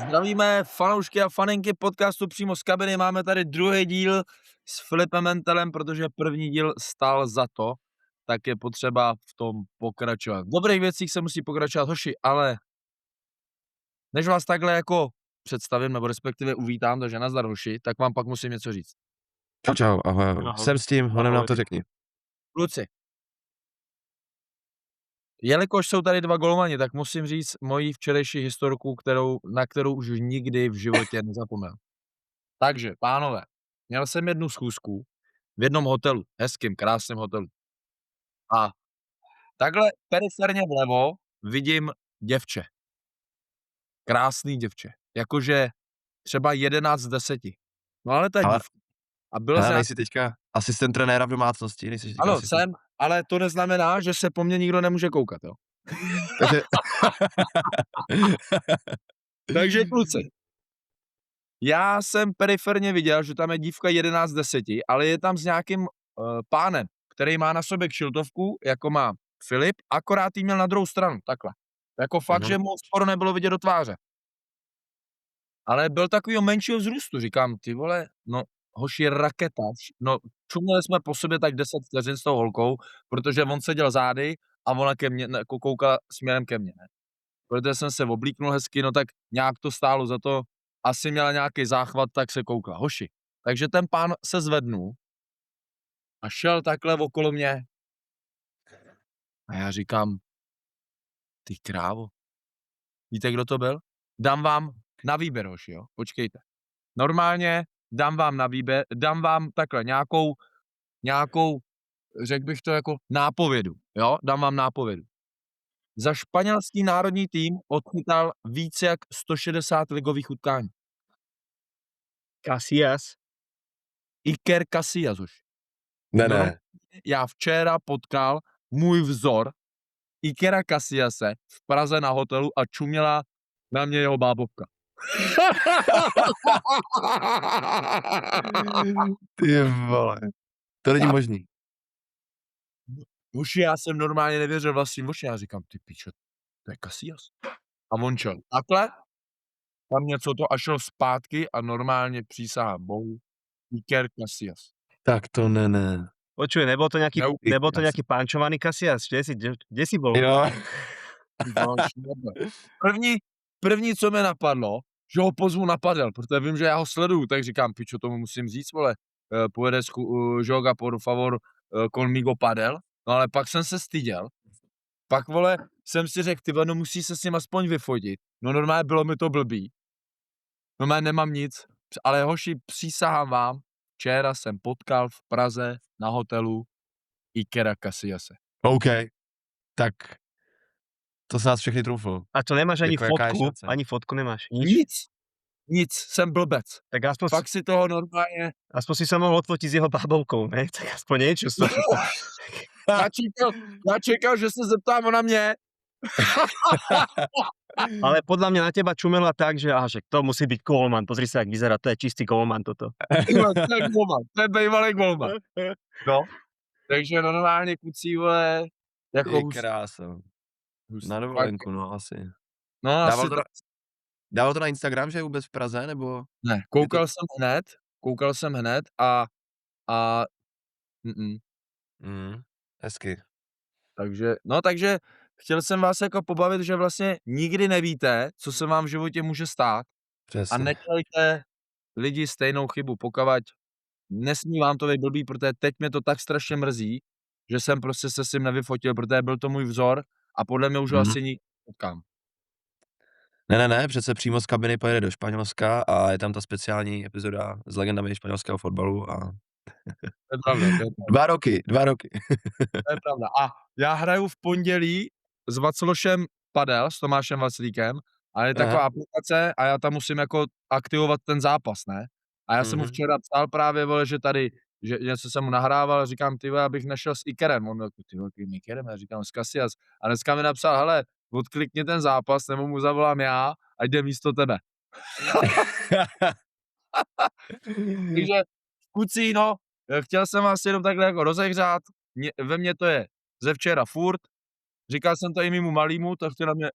Zdravíme fanoušky a faninky podcastu přímo z kabiny. Máme tady druhý díl s Filipem Mentelem, protože první díl stál za to, tak je potřeba v tom pokračovat. V dobrých věcích se musí pokračovat, hoši, ale než vás takhle jako představím, nebo respektive uvítám, takže nazdar hoši, tak vám pak musím něco říct. Čau, ahoj. Jsem s tím, honem nám to řekni. Kluci, jelikož jsou tady dva golmani, tak musím říct moji včerejší historku, na kterou už nikdy v životě nezapomenu. Takže, pánové, měl jsem jednu schůzku v jednom hotelu, hezkým, krásným hotelu. A takhle periferně vlevo vidím děvče. Krásný děvče. Jakože třeba 11 z 10. No ale to je dívka. A byl jsem... nejsi teďka asistent trenéra v domácnosti? Ano, jsem, ale to neznamená, že se po mně nikdo nemůže koukat, jo. Takže... Takže kluci. Já jsem periferně viděl, že tam je dívka 11 z 10, ale je tam s nějakým pánem, který má na sobě kšiltovku, jako má Filip, akorát jí měl na druhou stranu, takhle. Jako fakt, že mu skoro nebylo vidět do tváře. Ale byl takovýho menšího vzrůstu, říkám, ty vole, no hoši raketa, no čuměli jsme po sobě tak 10 vteřin s tou holkou, protože on seděl zády a ona ke mně, jako koukala směrem ke mně, ne. Protože jsem se oblíknul hezky, no tak nějak to stálo za to, asi měla nějaký záchvat, tak se koukla, hoši. Takže ten pán se zvednul a šel takhle okolo mě. A já říkám, ty krávo, víte, kdo to byl? Dám vám na výběr, hoši, jo, počkejte. Normálně dám vám na výběr, dám vám takhle nějakou, řekl bych to jako nápovědu, jo, dám vám nápovědu. Za španělský národní tým odchytal víc jak 160 ligových utkání. Casillas. Iker Casillas už. Ne. No, já včera potkal můj vzor Ikera Casillase v Praze na hotelu a čuměla na mě jeho bábovka. Ty vole. To není možný. Už já jsem normálně nevěřil vlastním očím. Já říkám, ty pičo, to je Casillas. A on šel takhle, tam něco to a šel zpátky a normálně přísahám bohu Iker Casillas. Tak to ne. Počuj, nebol to nejaký pančovaný Casillas? Kde si bol? Jo. První, co mě napadlo, že ho pozvu na padel, protože vím, že já ho sleduju, tak říkám, pičo, tomu musím říct, vole, puedes joga por favor conmigo padel, no ale pak jsem se styděl, pak, vole, jsem si řekl, tyhle, no musí se s ním aspoň vyfotit, no normálně bylo mi to blbý, normálně nemám nic, ale hoši, přísahám vám, včera jsem potkal v Praze na hotelu Ikera Casillase. OK, tak to se nás všechny trůfl. A to nemáš ani jako fotku? Ani fotku nemáš? Nic, jsem blbec. Tak aspoň fakt si toho normálně... Aspoň si sa mohol odfotiť s jeho bábovkou, ne? Tak aspoň niečo. Já čekal, že se zeptám ona mě. Ale podľa mňa na teba čumela tak, že to musí byť golman. Pozri sa, jak vyzerá, to je čistý golman toto. To je golman, to je bejvalý golman. No, takže normálně kucí, vole, jako... Ty krása. Na dovolenku, no asi. No asi Dával to na Instagram, že je vůbec v Praze, nebo? Ne, koukal jsem hned a Hezky. Takže chtěl jsem vás jako pobavit, že vlastně nikdy nevíte, co se vám v životě může stát. Přesně. A nedělejte lidi stejnou chybu, pokavať nesmí vám to být blbý, protože teď mě to tak strašně mrzí, že jsem prostě se s tím nevyfotil, protože byl to můj vzor a podle mě už ho asi nikdy nepotkám. Ne, přece přímo z kabiny pojede do Španělska a je tam ta speciální epizoda s legendami španělského fotbalu a... To je pravda. 2 roky. To je pravda. A já hraju v pondělí s Vaclošem padel, s Tomášem Vaclíkem, a je taková aplikace a já tam musím jako aktivovat ten zápas, ne? A já jsem mu včera psal právě, vole, že tady, že něco jsem mu nahrával a říkám, ty abych nešel s Ikerem. On jako, ty kým Ikerem? Já říkám, s Casillas. A dneska mi napsal, hele, odklikni ten zápas, nebo mu zavolám já a jde místo tebe. Takže kucí, no, chtěl jsem vás jenom takhle jako rozehřát, ve mně to je ze včera furt, říkal jsem to i mému malýmu, tak na mě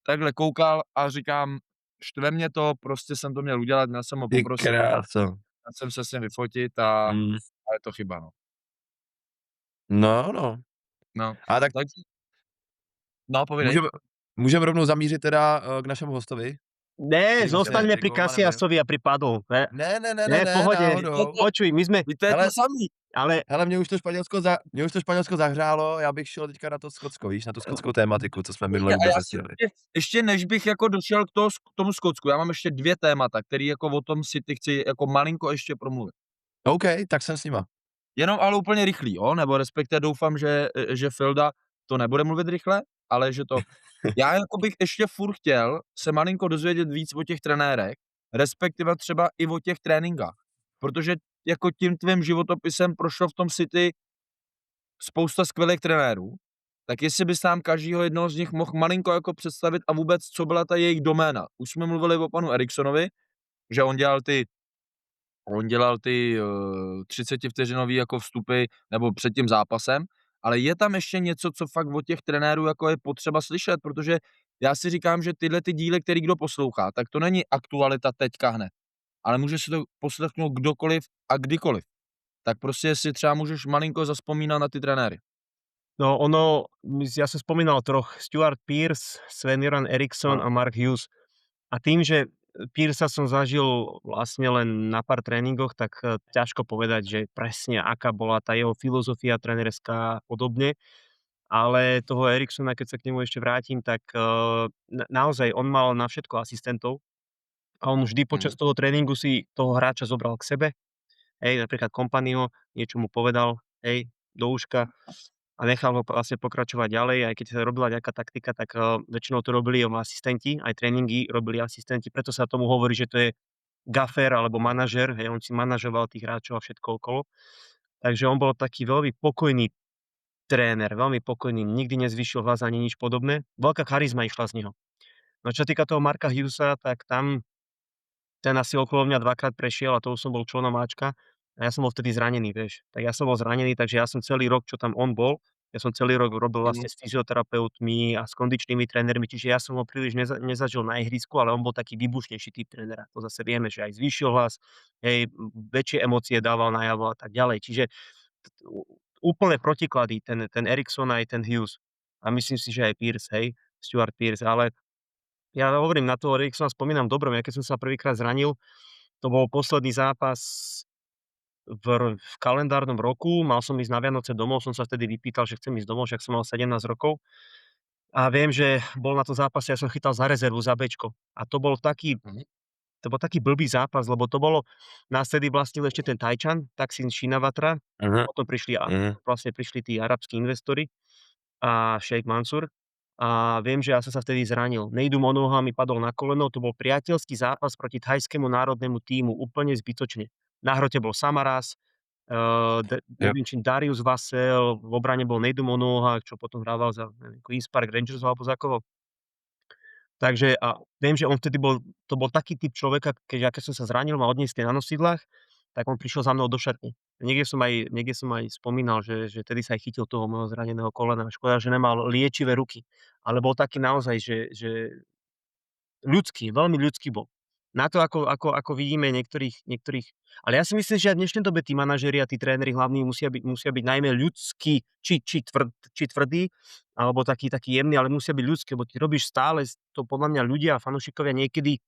takhle koukal a říkám, štve mě to, prostě jsem to měl udělat, měl jsem ho Ty poprosit, kráso. měl jsem se s ním vyfotit a je to chyba, no. No, no. No, A tak takže no, povídej. můžeme rovnou zamířit teda, k našemu hostovi? Ne, Ktorý zostaňme vlastne pri golmanem Cassiasovi a pri Padlu. Ne, Ne, v pohode. náhodou. Počuj, my sme, Vy to je Hele, to samý. ale Hele, mě už to Španělsko zahřálo, já bych šel teďka na to Skotsko, víš, na tu skotskou tématiku, co jsme minule A vůbec já nestihli. ještě než bych jako došel k tomu Skotsku, já mám ještě 2 témata, který jako o tom City chci jako malinko ještě promluvit. OK, tak jsem s nima. Jenom ale úplně rychlý, jo, nebo respektive doufám, že Filda to nebude mluvit rychle, ale že to já jako bych ještě furt chtěl se malinko dozvědět víc o těch trenérech, respektive třeba i o těch tréninkách, protože jako tím tvým životopisem prošlo v tom City spousta skvělých trenérů, tak jestli bys nám každýho jednoho z nich mohl malinko jako představit a vůbec, co byla ta jejich doména. Už jsme mluvili o panu Eriksonovi, že on dělal ty 30 vteřinový jako vstupy nebo před tím zápasem, ale je tam ještě něco, co fakt od těch trenérů jako je potřeba slyšet, protože já si říkám, že tyhle ty díly, který kdo poslouchá, tak to není aktualita teďka hned, ale může si to poslechnout kdokoliv a kdykoliv. Tak prostě si třeba můžeš malinko zaspomínat na ty trenéry. no ja som spomínal troch, Stuart Pearce, Sven-Göran Eriksson a Mark Hughes. A tým, že Pearsa som zažil vlastne len na pár tréningoch, tak ťažko povedať, že presne aká bola tá jeho filozofia trénerská a podobne. Ale toho Eriksona, keď sa k nemu ešte vrátim, tak naozaj on mal na všetko asistentov a on vždy počas toho tréningu si toho hráča zobral k sebe. Hej, napríklad Kompanyho, niečo mu povedal, hej, do uška a nechal ho vlastne pokračovať ďalej, aj keď sa robila nejaká taktika, tak väčšinou to robili jeho asistenti, aj tréningy robili asistenti, preto sa tomu hovorí, že to je gaffer alebo manažer, hej, on si manažoval tých hráčov a všetko okolo. Takže on bol taký veľmi pokojný tréner, veľmi pokojný, nikdy nezvýšil hlas ani nič podobné. Veľká charizma išla z neho. No čo týka toho Marka Hughesa, tak tam ten asi okolo mňa 2-krát prešiel a to už som bol členom Ačka a ja som bol vtedy zranený, vieš. Tak ja som bol zranený, takže ja som celý rok, čo tam on bol, ja som celý rok robil vlastne s fyzioterapeutmi a s kondičnými trénermi, čiže ja som ho príliš nezažil na ihrisku, ale on bol taký výbušnejší typ trénera. To zase vieme, že aj zvýšil hlas, hej, väčšie emócie dával najavo a tak ďalej. Čiže úplné protiklady, ten Erikson aj ten Hughes. A myslím si, že aj Pearce, hej, Stuart Pearce, ale ja hovorím, na toho Eriksona spomínam dobrom. Ja keď som sa prvýkrát zranil, to bol posledný zápas v kalendárnom roku, mal som ísť na Vianoce domov, som sa vtedy vypýtal, že chcem ísť domov, však som mal 17 rokov. A viem, že bol na tom zápase, ja som chytal za rezervu, za Bčko. A to bol taký blbý zápas, lebo to bolo, nás vtedy vlastnil ešte ten Tajčan, Thaksin Shinawatra, potom vlastne prišli tí arabskí investori a Sheikh Mansur. A viem, že ja som sa vtedy zranil. Nejdú Monoha mi padol na koleno, to bol priateľský zápas proti thajskému národnému tímu, úplne zbytočne. Na hrote bol Samaras, Darius Vassell, v obrane bol Nejdu Monoha, čo potom hrával za Queen's Park Rangers alebo za koho. Takže a viem, že on vtedy to bol taký typ človeka, keď som sa zranil, ma odniesli na nosidlách, tak on prišiel za mnou do šatne. Niekde som aj spomínal, že vtedy sa aj chytil toho môjho zraneného kolena. Škoda, že nemal liečivé ruky. Ale bol taký naozaj, že ľudský, veľmi ľudský bol. Na to, ako vidíme niektorých. Ale ja si myslím, že aj v dnešnej dobe tí manažeri a tí tréneri hlavní musia byť najmä ľudskí, či tvrdí, alebo taký jemný, ale musia byť ľudskí, lebo ty robíš stále, to podľa mňa ľudia a fanúšikovia niekedy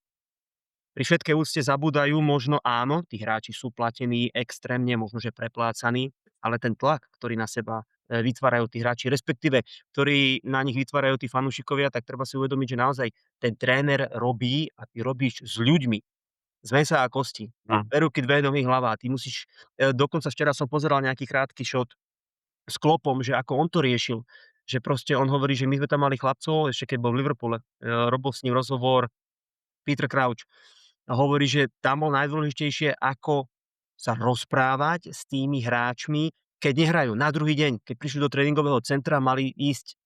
pri všetkej úcte zabúdajú, možno áno, tí hráči sú platení extrémne, možno že preplácaní, ale ten tlak, ktorý na seba vytvárajú tí hráči, respektíve ktorý na nich vytvárajú tí fanúšikovia, tak treba si uvedomiť, že naozaj ten tréner robí a ty robíš s ľuďmi, z mäsa a kosti. Dve ruky, dve nohy, hlava. Ty musíš, dokonca včera som pozeral nejaký krátky shot s Kloppom, že ako on to riešil, že proste on hovorí, že my sme tam mali chlapcov, ešte keď bol v Liverpoole, robil s ním rozhovor Peter Crouch a hovorí, že tam bol najdôležitejšie, ako sa rozprávať s tými hráčmi, keď nehrajú. Na druhý deň, keď prišli do tréningového centra, mali ísť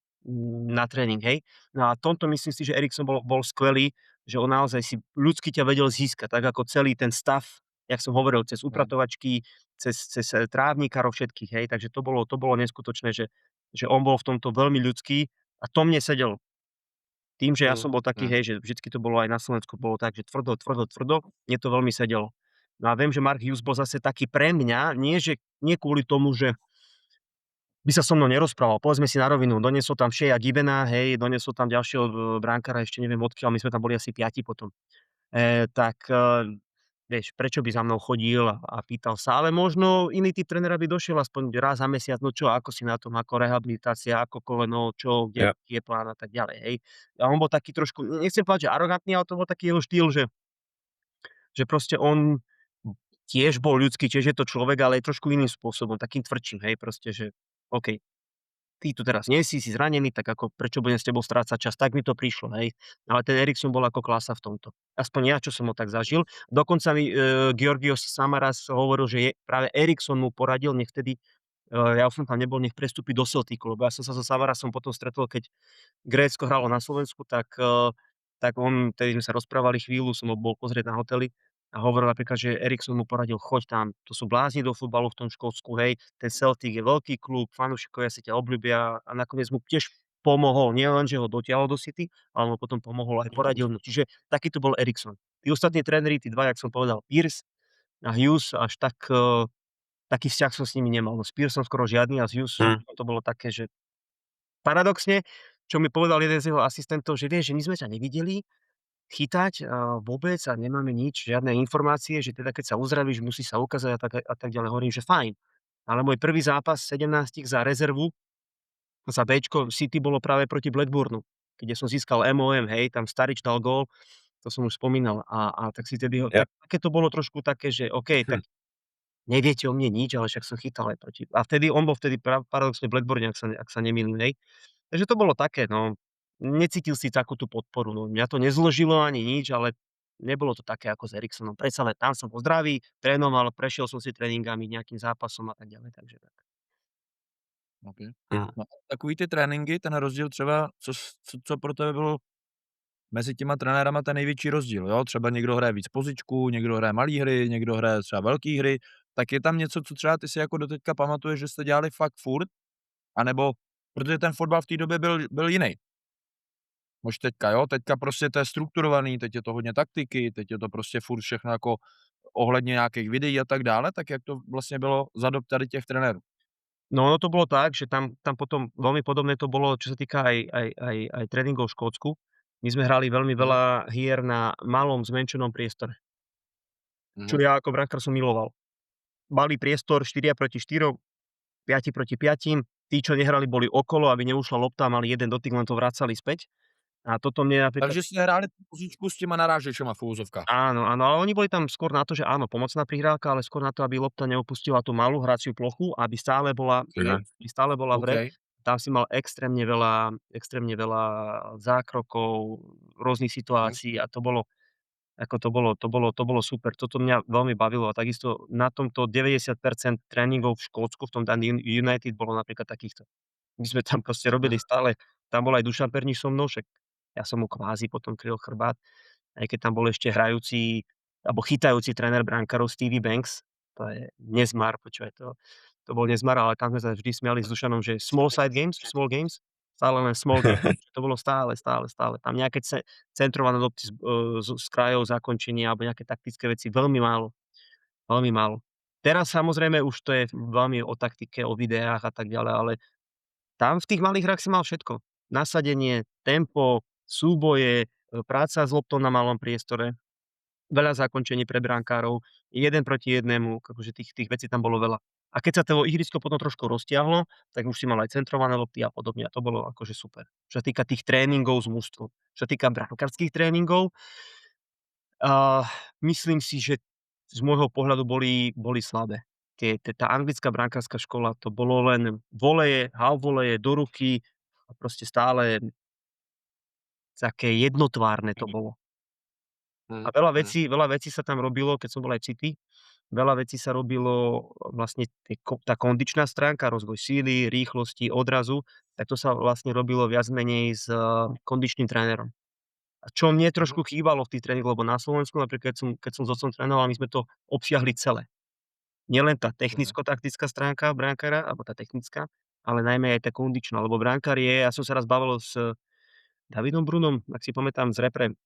na tréning, hej. No a tomto myslím si, že Erikson bol skvelý, že on naozaj si ľudsky ťa vedel získať, tak ako celý ten stav, jak som hovoril, cez upratovačky, cez trávnikárov všetkých, hej. Takže to bolo neskutočné, že on bol v tomto veľmi ľudský a to mne sedelo. Tým, že ja som bol taký, Mm. hej, že vždycky to bolo aj na Slovensku, bolo tak, že tvrdo, mne to veľmi sedelo. No a viem, že Mark Hughes bol zase taký pre mňa, nie kvôli tomu, že by sa so mnou nerozprával. Povedzme si na rovinu, doniesol tam Sheia Gibena, hej, doniesol tam ďalšieho bránkara, ešte neviem odkiaľ, my sme tam boli asi 5 potom. Vieš, prečo by za mnou chodil a pýtal sa, ale možno iný typ trénera by došiel aspoň raz za mesiac, no čo, ako si na tom, ako rehabilitácia, ako koleno, čo, kde Jo. je plán a tak ďalej, hej. A on bol taký trošku, nechcem povedať, že arogantný, ale to bol taký jeho štýl, že proste on tiež bol ľudský, tiež je to človek, ale je trošku iným spôsobom, takým tvrdším, hej, proste, že OK, ty tu teraz nie si zranený, tak ako prečo budem s tebou strácať čas, tak mi to prišlo, hej. Ale ten Eriksson bol ako klasa v tomto. Aspoň ja, čo som ho tak zažil. Dokonca mi Georgios Samaras hovoril, že práve Eriksson mu poradil, nech vtedy, ja už som tam nebol, nech prestúpi do Celticu, lebo ja som sa so Samarasom potom stretol, keď Grécko hralo na Slovensku, tak vtedy sme sa rozprávali chvíľu, som ho bol pozrieť na hoteli a hovoril napríklad, že Eriksson mu poradil, choď tam, to sú blázni do futbalu v tom Škótsku, hej, ten Celtic je veľký klub, fanúšikovia si ťa obľúbia a nakoniec mu tiež pomohol, nie len, že ho dotiahol do City, ale mu potom pomohol aj poradil mu. Čiže takýto bol Eriksson. Tí ostatní tréneri, tí dva, jak som povedal, Pierce a Hughes, až taký vzťah som s nimi nemal. No s Pierceom skoro žiadny a s Hughesom to bolo také, že paradoxne, čo mi povedal jeden z jeho asistentov, že vieš, že my sme ťa nevideli chytať vôbec a nemáme nič, žiadne informácie, že teda keď sa uzdravíš, musí sa ukázať a tak ďalej. Hovorím, že fajn. Ale môj prvý zápas 17 za rezervu, za Bčko City bolo práve proti Blackburnu, kde som získal MOM, hej, tam Starič dal gól, to som už spomínal. A tak si tedy Jo. také to bolo trošku také, že OK, tak neviete o mne nič, ale však som chytal aj proti. A vtedy, on bol vtedy paradoxne Blackburn, ak sa nemýlim, hej. Takže to bolo také, no, necítil si takú tú podporu, no. Mňa to nezložilo ani nič, ale nebolo to také ako s Eriksonom. Predsa len tam som bol zdravý, trénoval, prešiel som si tréninkami, nejakým zápasom a tak ďalej, takže tak. Okay. Mm. No, takový ty tréninky, ten rozdíl třeba, co pro tebe bylo mezi těma trenérama ten největší rozdíl, jo? Třeba někdo hraje víc pozičku, někdo hraje malý hry, někdo hraje třeba velký hry, tak je tam něco, co třeba ty si jako doteďka pamatuješ, že jste dělali fakt furt, anebo protože ten fotbal v té době byl jiný. Už teďka, jo, teďka prostě to je strukturovaný, teď je to hodně taktiky, teď je to prostě furt všechno jako ohledně nějakých videí a tak dále, tak jak to vlastně bylo za dob tady těch trenérů? No ono to bolo tak, že tam potom veľmi podobné to bolo, čo sa týka aj tréningov v Škótsku. My sme hrali veľmi veľa hier na malom zmenšenom priestore, čo ja ako brankár som miloval. Malý priestor, 4 proti 4, 5 proti 5. Tí, čo nehrali, boli okolo, aby neušla lopta, mali jeden dotyk, len to vracali späť. A toto mne napríklad... Takže ste hráli tú pozičku s těma narážečema v úvozovkách. Áno, ale oni boli tam skôr na to, že áno, pomocná prihrávka, ale skôr na to, aby lopta neopustila tú malú hraciu plochu, aby stále bola v hre. Okay. Tam si mal extrémne veľa zákrokov, rôznych situácií a to bolo super. Toto mňa veľmi bavilo a takisto na tomto 90% tréningov v Škótsku, v tom Dundee United bolo napríklad takýchto. My sme tam proste robili stále, tam bol aj Dušan Perník so mnou, však ja som mu kvázi potom kryl chrbát, aj keď tam bol ešte hrajúci alebo chytajúci tréner brankárov Stevie Banks, to je nezmar, počúvaj, to bol nezmar, ale tam sme sa vždy smiali s Dušanom, že small games, stále len small games. To bolo stále. Tam nejaké centrované lopty z krajov zakončenia alebo nejaké taktické veci, veľmi málo. Teraz samozrejme už to je veľmi o taktike, o videách a tak ďalej, ale tam v tých malých hrách si mal všetko. Nasadenie, tempo, súboje, práca s loptou na malom priestore, veľa zakončení pre brankárov, 1 proti 1, akože tých vecí tam bolo veľa. A keď sa to ihrisko potom trošku roztiahlo, tak už si mal aj centrované lopty a podobne a to bolo akože super. Čo sa týka tých tréningov s mužstvom. Čo sa týka brankárskych tréningov, myslím si, že z môjho pohľadu boli slabé. Tá anglická brankárska škola, to bolo len voleje, half voleje do ruky a proste stále také jednotvárne to bolo. A veľa vecí sa tam robilo, keď som bol aj v City, veľa vecí sa robilo vlastne tá kondičná stránka, rozvoj síly, rýchlosti, odrazu, tak to sa vlastne robilo viac menej s kondičným trénerom. A čo mne trošku chýbalo v tých tréningoch, lebo na Slovensku napríklad, keď som s otcom trénoval, my sme to obsiahli celé. Nielen tá technicko-taktická stránka brankára, alebo tá technická, ale najmä aj tá kondičná, lebo brankár ja som sa raz bavil Davidom Brunom, ak si pamätám z repre,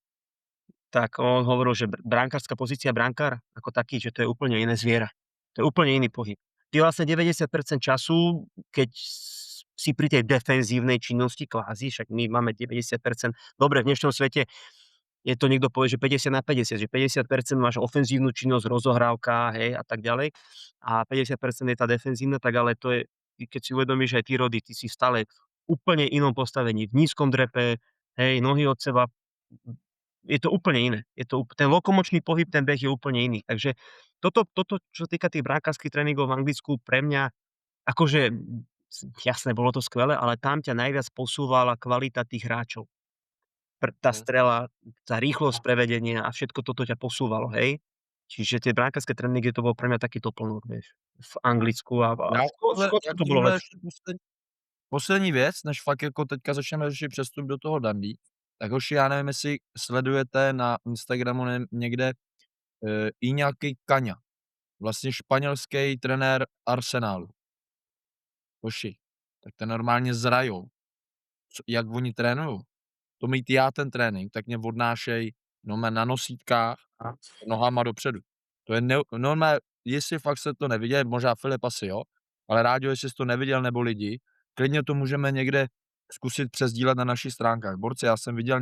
tak on hovoril, že brankárska pozícia, brankár ako taký, že to je úplne iné zviera. To je úplne iný pohyb. Ty vlastne 90% času, keď si pri tej defenzívnej činnosti kvázi, však my máme 90%, dobre, v dnešnom svete je to niekto povie, že 50/50, že 50% máš ofenzívnu činnosť, rozohrávka, hej, a tak ďalej, a 50% je tá defenzívna, tak ale to je, keď si uvedomíš, že aj ty, Rody, ty si stále v úplne inom postavení, v nízkom drepe, hej, nohy od seba, je to úplne iné. Je to ten lokomočný pohyb, ten beh je úplne iný. Takže toto, čo sa týka tých brankárskych tréningov v Anglicku, pre mňa akože jasné, bolo to skvelé, ale tam ťa najviac posúvala kvalita tých hráčov. Tá strela, tá rýchlosť prevedenia a všetko toto ťa posúvalo, hej. Čiže tie brankárske tréningy, to bol pre mňa taký doplnok, vieš, v Anglicku a Já v Škótsku jak to bolo lepšie. ještě poslední věc, než fakt jako teďka začneme řešit přestup do toho Dundee, tak hoši, já nevím, jestli sledujete na Instagramu někde Iñaki Caña, vlastně španělský trenér Arsenalu. Hoši, tak ten normálně zrajou, jak oni trénujou. To mít já ten trénink, tak mě odnášej na nosítkách nohama dopředu. To je normálně, jestli fakt jste to neviděl, možná Filip asi jo, ale Ráďo, jestli jsi to neviděl nebo lidi, klidně to můžeme někde zkusit přesdílet na našich stránkách. Borci, já jsem viděl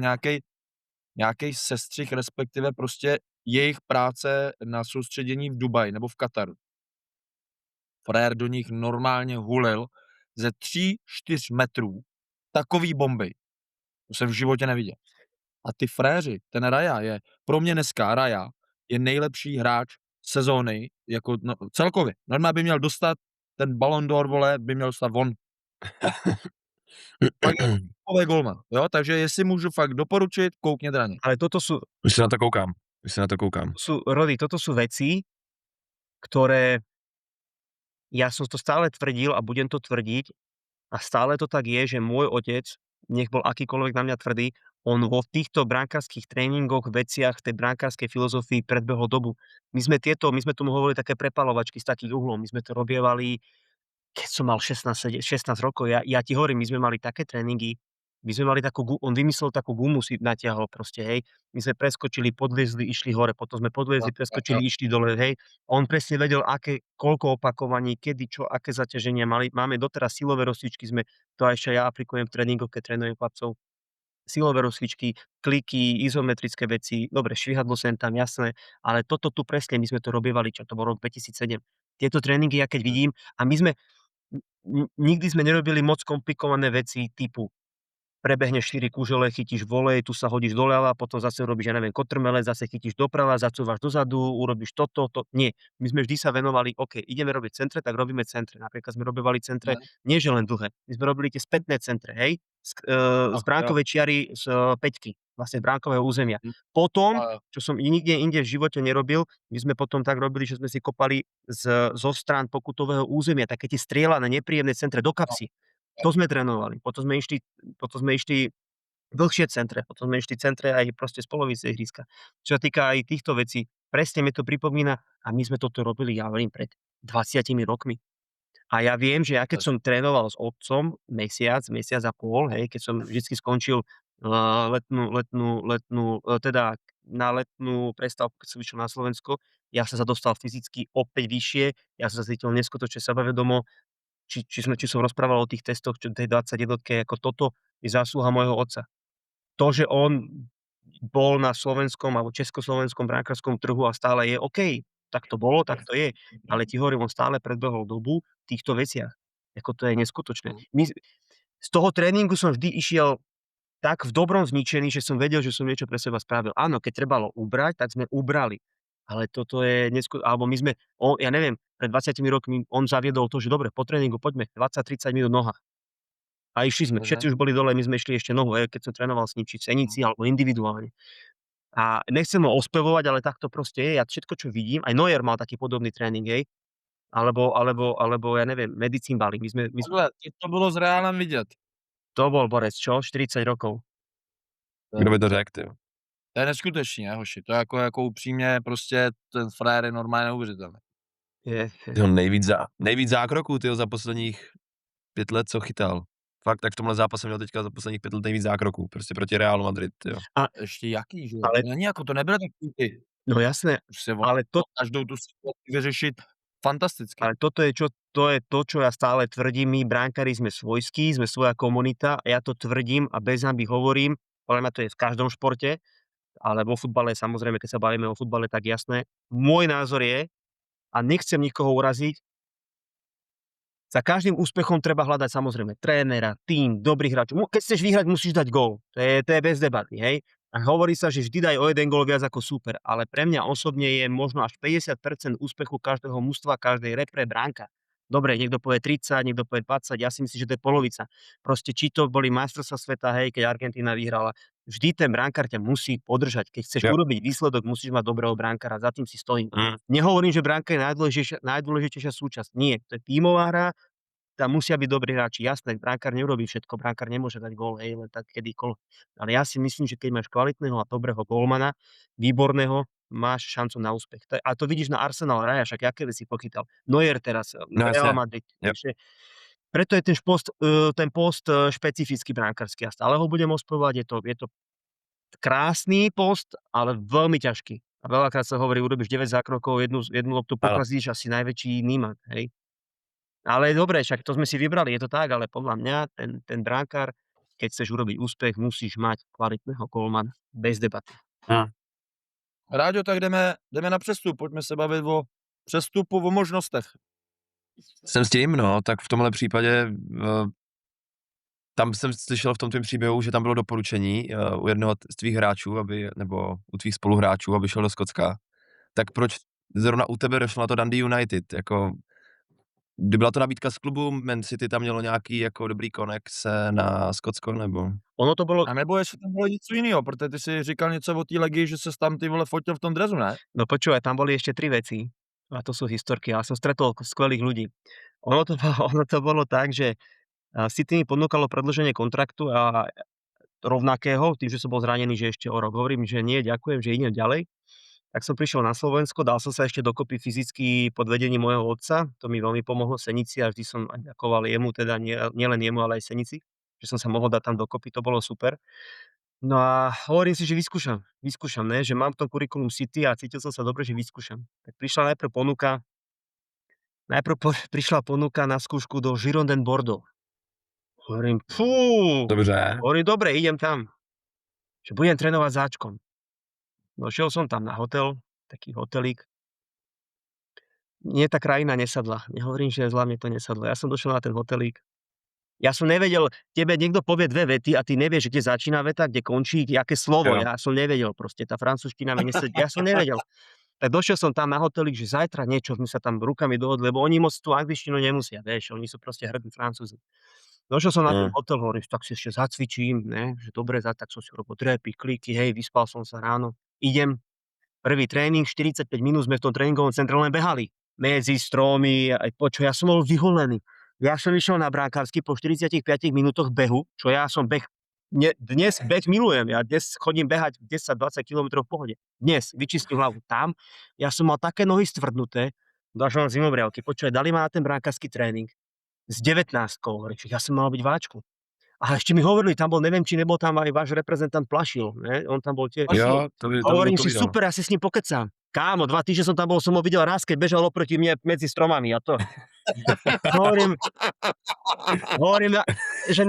nějaký sestřih, respektive prostě jejich práce na soustředění v Dubaji nebo v Kataru. Frér do nich normálně hulil ze 3-4 metrů takový bomby. To jsem v životě neviděl. A ty fréři, ten Raja je, pro mě dneska Raja je nejlepší hráč sezóny, jako celkově. Normálně by měl dostat ten Ballon d'Or, vole, by měl dostat on. Fakt je topový golman, jo, takže jestli můžu fakt doporučit, koukněte na ně. Ale toto sú, Už sa na to koukám. Rody, toto sú veci, ktoré ja som to stále tvrdil a budem to tvrdiť a stále to tak je, že môj otec, nech bol akýkoľvek na mňa tvrdý, on vo týchto brankárskych tréningoch, veciach, tej brankárskej filozofii predbehol dobu. My sme tomu hovorili také prepalovačky z takých uhlov. My sme to robievali, keď som mal 16 rokov. Ja ti hovorím, my sme mali také tréningy, my sme mali on vymyslel takú gumu, si natiahol proste, hej. My sme preskočili, podliezli, išli hore, potom sme podliezli, preskočili, išli dole, hej. On presne vedel, koľko opakovaní, kedy, čo, aké zaťaženia mali. Máme doteraz silové rozcvičky, to aj ešte ja aplikujem v tréningoch, keď trénujem chlapcov. Silové rozcvičky, kliky, izometrické veci, dobre, švihadlo sem tam, jasné, ale toto tu presne, my sme to robievali, čo to bol rok 2007. Tieto tréningy, ja keď vidím, a my sme nikdy sme nerobili moc komplikované veci typu prebehneš 4 kužele, chytíš volej, tu sa hodíš doľava, potom zase robíš, ja neviem, kotrmele, zase chytíš doprava, zacúvaš dozadu, urobíš toto. Nie. My sme vždy sa venovali, OK, ideme robiť centre, tak robíme centre. Napríklad sme robívali centre, nie že len dlhé, my sme robili tie spätné centre, hej, z bránkovej čiary z päťky, vlastne z bránkového územia. Potom, čo som nikde inde v živote nerobil, my sme potom tak robili, že sme si kopali zo strán pokutového územia, také tie strieľané, nepríjemné centre do kapsy. To sme trénovali. Potom sme išli dlhšie centre, potom sme išli centre aj proste z polovice ihriska. Čo sa týka aj týchto vecí, presne mi to pripomína a my sme toto robili, ja hovorím, pred 20 rokmi. A ja viem, že ja keď som trénoval s otcom mesiac a pol, hej, keď som vždycky skončil teda na letnú prestávku, keď som išiel na Slovensko, ja som sa dostal fyzicky opäť vyššie, ja som sa cítil neskutočne sebavedomo, či som rozprával o tých testoch, čo tej 21-ke, ako toto je zásluha môjho otca. To, že on bol na slovenskom alebo československom brankárskom trhu a stále je OK, tak to bolo, tak to je. Ale ti hovorím, on stále predbehol dobu v týchto veciach. Ako to je neskutočné. Z toho tréningu som vždy išiel tak v dobrom zničený, že som vedel, že som niečo pre seba spravil. Áno, keď trebalo ubrať, tak sme ubrali. Ale toto je alebo my sme, ja neviem, pred 20 rokmi on zaviedol to, že dobre, po tréningu poďme 20-30 minút noha. A išli sme, všetci už boli dole, my sme išli ešte nohu, keď som trénoval s ním, či v Senici, alebo individuálne. A nechcem ho ospevovať, ale tak to proste je. Ja všetko, čo vidím, aj Neuer mal taký podobný tréning, hej. Alebo ja neviem, medicínbali. To bylo s Reálem vidět. To bol borec, čo? 40 rokov. Kdo by to řekl, ty? To je neskutečný, hoši. To je jako upřímně, prostě ten frér je normálně neuvěřitelný. Je. Nejvíc zákroků, tyjo, za posledních 5 let, co chytal. fakt, tak v tomhle zápase měl teďka za posledních 5 let nejvíc zákroků, prostě proti Realu Madrid, jo. Ještě jaký, že jo? Ale To není jako, to nebyl takový ty, no jasné, prostě on ale to každou tu situaci vyřešit fantasticky. Ale to je to, čo ja stále tvrdím, my brankári sme svojskí, sme svoja komunita a ja to tvrdím a bez hanby hovorím, podľa mňa to je v každom športe, ale vo futbale samozrejme, keď sa bavíme o futbale, tak jasné. Môj názor je, a nechcem nikoho uraziť, za každým úspechom treba hľadať samozrejme trénera, tím, dobrých hráčov. Keď chceš vyhrať, musíš dať gól. To je bez debaty, hej. A hovorí sa, že vždy daj o jeden gól viac ako súper, ale pre mňa osobne je možno až 50% úspechu každého mužstva, každej repre bránka. Dobre, niekto povie 30, niekto povie 20, ja si myslím, že to je polovica. Proste či to boli majstrovstvá sveta, hej, keď Argentína vyhrala, vždy ten brankár ťa musí podržať. Keď chceš Jo. urobiť výsledok, musíš mať dobrého brankára, za tým si stojím. Mm. Nehovorím, že bránka je najdôležitejšia súčasť. Nie, to je tímová hra, tam musia byť dobrí hráči. Jasné, brankár neurobí všetko, brankár nemôže dať gól, hej, len tak kedykoľvek. Ale ja si myslím, že keď máš kvalitného a dobrého gólmana, výborného, máš šancu na úspech. A to vidíš na Arsenal, Raja, však aké veci pochytal. Neuer teraz, No Real jasne. Madrid. Yep. Takže preto je ten post špecifický brankársky a stále ho budem ospevovať. Je to krásny post, ale veľmi ťažký. A veľakrát sa hovorí, urobíš 9 zákrokov, jednu loptu pokazíš, asi najväčší nímak, hej. Ale dobre, však to sme si vybrali, je to tak, ale podľa mňa ten brankár, keď chceš urobiť úspech, musíš mať kvalitného golmana, bez debaty. Ráďo, tak jdeme na přestup, pojďme se bavit o přestupu, o možnostech. Jsem s tím, no, tak v tomhle případě tam jsem slyšel v tom tvém příběhu, že tam bylo doporučení u jednoho z tvých hráčů, nebo u tvých spoluhráčů, aby šel do Skotska. Tak proč zrovna u tebe došlo na to Dundee United? Jako, kdy byla to nabídka z klubu, Man City tam mělo nějaký jako dobrý konexe na Skotsko, nebo? Ono to bolo... A nebo jestli tam bylo něco jiného, protože ty si říkal něco o té legii, že se tam ty vole fotil v tom drezu, ne? No počúvaj, tam boli ešte 3 veci. A to sú historky, ale som stretol skvelých ľudí. Ono to bolo tak, že City mi ponúkalo predĺženie kontraktu a rovnakého, tým, že som bol zranený, že ešte o rok. Hovorím, že nie, ďakujem, že idem ďalej. Tak som prišiel na Slovensko, dal som sa ešte dokopy fyzicky pod vedením môjho otca. To mi veľmi pomohlo Senici a vždy som aj ďakoval jemu, teda nielen jemu, ale aj Senici, že som sa mohol dať tam dokopy, to bolo super. No a hovorím si, že vyskúšam, ne? Že mám v tom kurikulum City a cítil som sa dobre, že vyskúšam. Tak prišla prišla ponuka na skúšku do Girondin Bordeaux. Hovorím, Dobře. Hovorím, dobre, idem tam. Že budem trénovať záčkom. Došiel som tam na hotel, taký hotelík. Mne tá krajina nesadla. Nehovorím, že zlá, mne to nesadlo. Ja som došiel na ten hotelík. Ja som nevedel, tebe niekto povie 2 vety a ty nevieš, kde začína veta, kde končí, aké slovo. Jo. Ja som nevedel proste, tá francúzština mi nesedí. Ja som nevedel. Tak došiel som tam na hotelík, že zajtra niečo sme sa tam rukami dohodli, lebo oni moc tú angličtinu nemusia, vieš, oni sú proste hrdí Francúzi. Došiel som na ten hotel, hovorím, tak si ešte zacvičím, ne, že dobre, tak som si robil drepy, kliky, hej, vyspal som sa ráno. Idem, prvý tréning, 45 minút sme v tom tréningovom centre len behali. Medzi stromy, aj ja som bol vyholený. Ja som išiel na brankársky po 45 minútoch behu, čo ja som dnes beh milujem, ja dnes chodím behať 10-20 km v pohode. Dnes, vyčistím hlavu tam, ja som mal také nohy stvrdnuté, dáš vám zimobriavky, počúvaj, dali ma na ten brankársky tréning s 19-kou, ja som mal byť váčku. A ešte mi hovorili, tam bol, neviem, či nebol tam aj váš reprezentant Plašil, ne? On tam bol tiež. Jo, to by Hovorím to si, videl. super, ja si s ním pokecám. Kámo, 2 týždne som tam bol, som ho videl raz, keď bežal oproti mne medzi stromami a to. hovorím, že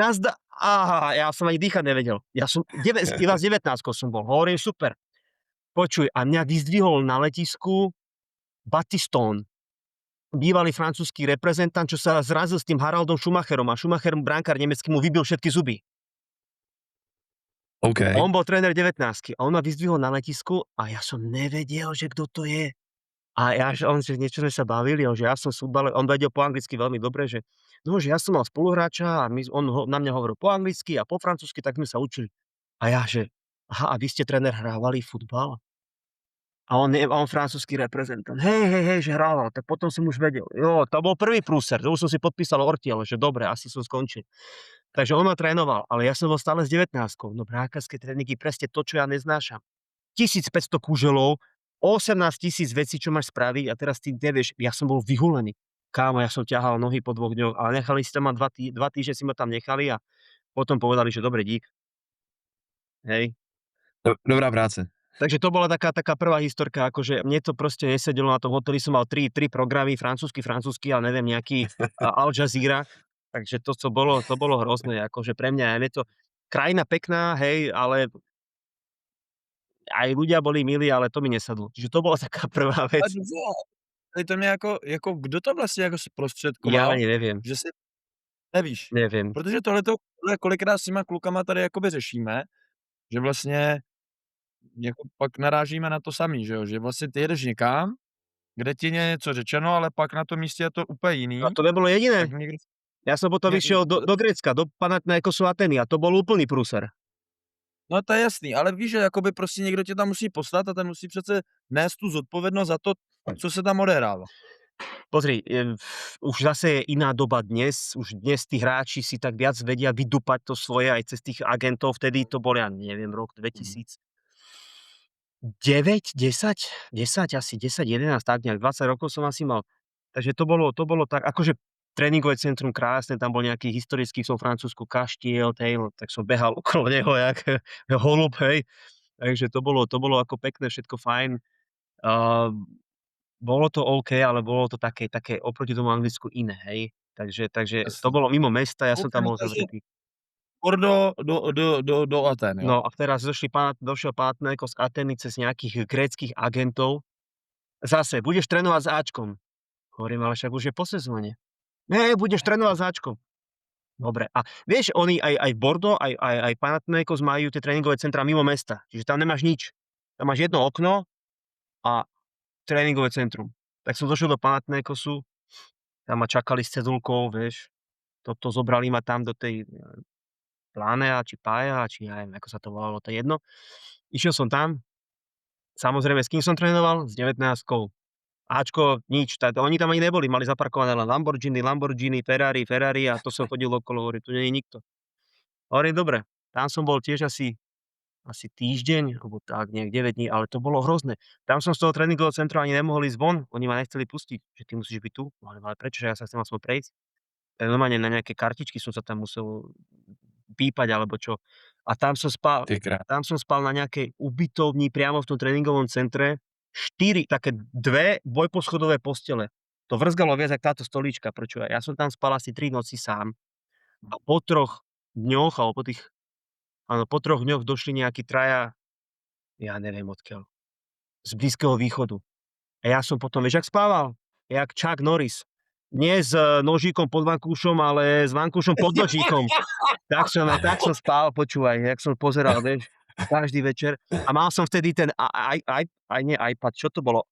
ja som ani dýchať nevedel. Ja som, iba s 19-kou som bol. Hovorím, super. Počuj, a mňa vyzdvihol na letisku Battiston, bývalý francúzsky reprezentant, čo sa zrazil s tým Haraldom Schumacherom a Schumacher, brankár nemecký, mu vybil všetky zuby. OK. On bol tréner 19-ky a on ma vyzdvihol na letisku a ja som nevedel, že kto to je. A že niečo sme sa bavili, že ja som futbaler, on vedel po anglicky veľmi dobre, že ja som mal spoluhráča a on na mňa hovoril po anglicky a po francúzsky, tak sme sa učili. A ja, že a vy ste tréner, hrávali futbal? A on francúzsky reprezentant. Hej, že hrával, tak potom som už vedel. Jo, to bol prvý prúser, to už som si podpísal ortiel, že dobre, asi som skončil. Takže on ma trénoval, ale ja som bol stále s 19-kou. No brákarské tréningy, presne to, čo ja neznášam. 1500 kúželov, 18 000 vecí, čo máš spraviť a teraz ty nevieš, ja som bol vyhulený. Kámo, ja som ťahal nohy po 2 dňoch, ale nechali si tam ma 2 týždne si ma tam nechali a potom povedali, že dobre, dík. Hej. Dobrá práce. Takže to bola taká prvá historka, akože mne to proste nesedelo na tom hoteli, som mal 3 programy, francúzsky a neviem, nejaký Al Jazeera, takže to bolo hrozné, akože pre mňa je to krajina pekná, hej, ale aj ľudia boli milí, ale to mi nesadlo. Čiže to bola taká prvá A vec. dobře, tady to mě jako kdo to vlastně jako Ja zprostředkoval, ani neviem, že si nevíš. neviem. Protože tohleto kolikrát s těma klukama tady jakoby řešíme, že vlastně jako pak narážíme na to samý, že jo, že vlastně ty jedeš někam, kde ti je něco řečeno, ale pak na tom místě je to úplně jiný, A to nebolo tak jediné. někdy Ja som potom Ne- išiel do Grécka, do Panathinaikosu Ateny a to bol úplný prúser. No to je jasný, ale víš, že jakoby prostě někdo tě tam musí poslat a ten musí přece nést tu zodpovědnost za to, co se tam odehrává. Pozri, už zase je iná doba dnes, už dnes tí hráči si tak viac vedia vydupať to svoje aj cez tých agentov, vtedy to bol, ja neviem, rok 2009, 10, asi 10, 11, tak nejak 20 rokov som asi mal. Takže to bolo tak, akože tréningové centrum krásne, tam bol nejaký historický v Francúzsku kaštiel, tak som behal okolo neho jak holub, hej. Takže to bolo ako pekné, všetko fajn. Bolo to OK, ale bolo to také oproti tomu Anglicku iné, hej. Takže to Jasný. bolo mimo mesta, ja som tam bol Takže zavretý. do Aten, jo. No a teraz došiel Panathinaikos z Ateny cez nejakých gréckych agentov. Zase, budeš trénovať s Ačkom. Hovorím, ale však už je po sezóne. Nie, budeš trénovať s Ačkom. Dobre. A vieš, oni aj v Bordeaux, aj Panathinaikos majú tie tréningové centrá mimo mesta. Čiže tam nemáš nič. Tam máš jedno okno a tréningové centrum. Tak som došiel do Panathinaikosu, tam ma čakali s cedulkou, vieš. To zobrali ma tam do tej Plánea, či Pája, či ja neviem, ako sa to volalo, to je jedno. Išiel som tam, samozrejme, s kým som trénoval? S 19-kou. Ačko, nič, oni tam ani neboli, mali zaparkované len Lamborghini, Ferrari a to som chodil okolo, hovorím, tu nie je nikto. Hovorím, dobre, tam som bol tiež asi týždeň, alebo tak nejak 9 dní, ale to bolo hrozné. Tam som z toho tréningového centra ani nemohol ísť von, oni ma nechceli pustiť, že ty musíš byť tu. Hovorím, ale prečo, že ja sa chcem aspoň prejsť? Normálne na nejaké kartičky som sa tam musel pípať alebo čo. A tam som spal Ty krá. na nejakej ubytovni priamo v tom tréningovom centre. 4, také 2 dvojposchodové postele. To vrzgalo viac jak táto stolíčka, prečo ja som tam spal asi 3 noci sám. A po 3 dňoch, alebo po 3 dňoch došli nejakí traja, ja neviem odkiaľ, z Blízkeho východu. A ja som potom, vieš, jak spával? Jak Chuck Norris. Nie s nožíkom pod vankúšom, ale s vankúšom pod nožíkom. Tak som spál, počúvaj, jak som pozeral, vieš, každý večer. A mal som vtedy ten nie iPad, čo to bolo?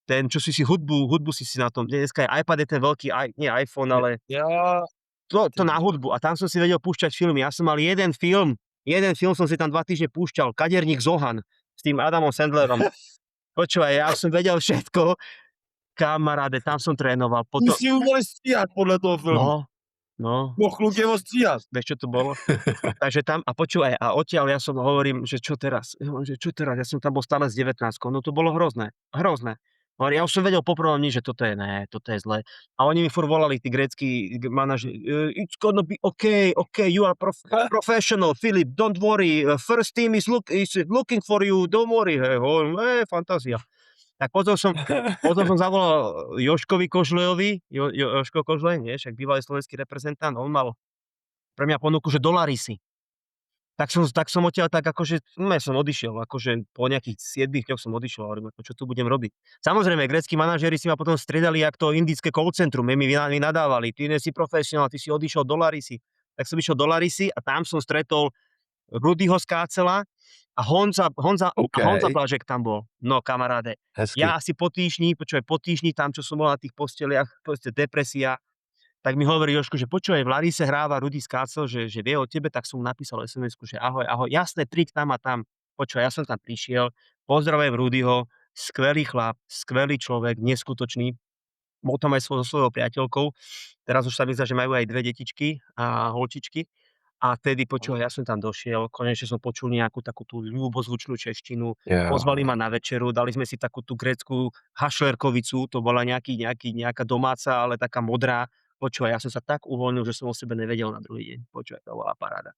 Ten, čo si hudbu si na tom, dneska je iPad, je ten veľký, nie iPhone, ale Jo, to na hudbu. A tam som si vedel púšťať filmy. Ja som mal jeden film som si tam 2 týždne púšťal, Kaderník Zohan s tým Adamom Sandlerom. Počúvaj, ja som vedel všetko, kamaráde, tam som trénoval. ty Potom, si ju mohli stříhat podle toho filmu. no, Mohl kluk jeho stříhat. vieš, čo to bolo? Takže tam, a počúvaj, a odtiaľ ja som hovorím, že čo teraz? Ja som tam bol stále s 19, no to bolo hrozné. Hovorím, ja už som vedel po prvom dni, že toto je zlé. A oni mi furt volali, tí grécki manažeri, it's gonna be okay, you are professional, Filip, don't worry, first team is looking for you, don't worry. Hovorím, fantázia. Tak potom som zavolal Joškovi Kožlejovi, Joško Kožlej, nie, však bývalý slovenský reprezentant, on mal pre mňa ponuku, že do Larisy. Tak som odtiaľ tak akože, som odišiel, akože po nejakých 7 dňoch som odišiel, hovorím, čo tu budem robiť. Samozrejme, grécki manažeri si ma potom striedali jak to indické call centrum, mi nadávali, ty nie si profesionál, ty si odišiel do Larisy. Tak som išiel do Larisy a tam som stretol Rudyho Skácela a Honza Blažek tam bol. No kamaráde, Hezky. ja asi po týždni tam, čo som bol na tých posteliach, proste depresia, tak mi hovorí Jožko, že počúvaj, v Larise hráva Rudy Skácel, že vie o tebe, tak som mu napísal SMS-ku, že ahoj, jasné, príď tam a tam. Počúvaj, ja som tam prišiel, pozdravujem Rudyho, skvelý chlap, skvelý človek, neskutočný. Bol tam aj so svojou priateľkou, teraz už sa mi zdá, že majú aj 2 detičky a holčičky. A vtedy, počúvaj, ja som tam došiel, konečne som počul nejakú takú tú ľubozvučnú češtinu, Jo. pozvali ma na večeru, dali sme si takú tú grécku hašlerkovicu, to bola nejaká domáca, ale taká modrá. Počúvaj, ja som sa tak uvoľnil, že som o sebe nevedel na druhý deň. Počúvaj, to bola paráda.